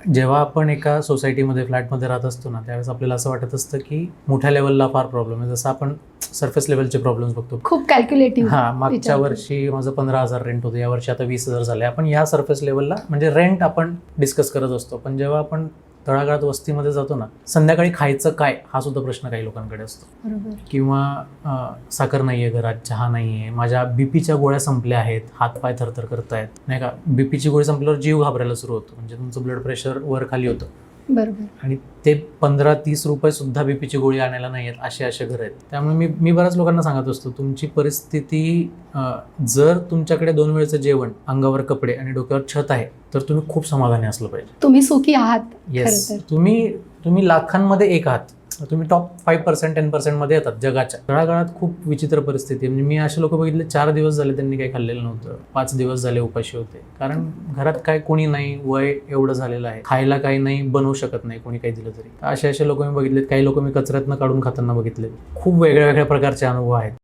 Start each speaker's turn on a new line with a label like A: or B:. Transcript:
A: जेव्हा आपण एका सोसायटीमध्ये फ्लॅटमध्ये राहत असतो ना, त्यावेळेस आपल्याला असं वाटत असतं की मोठ्या लेवलला फार प्रॉब्लेम आहे. जसं आपण सरफेस लेवलचे प्रॉब्लेम्स बघतो.
B: खूप कॅल्क्युलेटिव्ह.
A: हां, मागच्या वर्षी माझं 15,000 रेंट होतं, यावर्षी आता 20,000 झाले. आपण या सरफेस लेवलला म्हणजे रेंट आपण डिस्कस करत असतो. पण जेव्हा आपण तळागाळात वस्तीमध्ये जातो ना, संध्याकाळी खायचं काय हा सुद्धा प्रश्न काही लोकांकडे असतो.
B: बरोबर.
A: किंवा साखर नाही आहे घरात, चहा नाही आहे, माझ्या बीपीच्या गोळ्या संपल्या आहेत, हातपाय थरथर करतायत, नाही का. बीपीची गोळी संपल्यावर जीव घाबरायला सुरू होतो, म्हणजे तुमचं ब्लड प्रेशर वर खाली होतं.
B: बरोबर.
A: आणि ते 15-30 रुपये सुद्धा बीपीची गोळी आणायला नाही आहेत, असे घर आहेत. त्यामुळे मी बऱ्याच लोकांना सांगत असतो, तुमची परिस्थिती जर तुमच्याकडे 2 वेळचं जेवण, अंगावर कपडे आणि डोक्यावर छत आहे, तर तुम्ही खूप समाधानी असलं पाहिजे.
B: तुम्ही सुखी आहात.
A: येस,
B: खरं तर.
A: तुम्ही लाखांमध्ये एक आहात. तुम्ही टॉप 5% 10% मध्ये येतात जगाच्या. तळागाळात खूप विचित्र परिस्थिती आहे. म्हणजे मी असे लोक बघितले, 4 दिवस झाले त्यांनी काही खाल्लेलं नव्हतं, 5 दिवस झाले उपाशी होते. कारण घरात काय कोणी नाही, वय एवढं झालेलं आहे, खायला काही नाही, बनवू शकत नाही कोणी काही दिलं तरी. असे लोक मी बघितलेत. काही लोक मी कचऱ्यातनं काढून खाताना बघितले. खूप वेगळ्या वेगळ्या प्रकारचे अनुभव आहेत.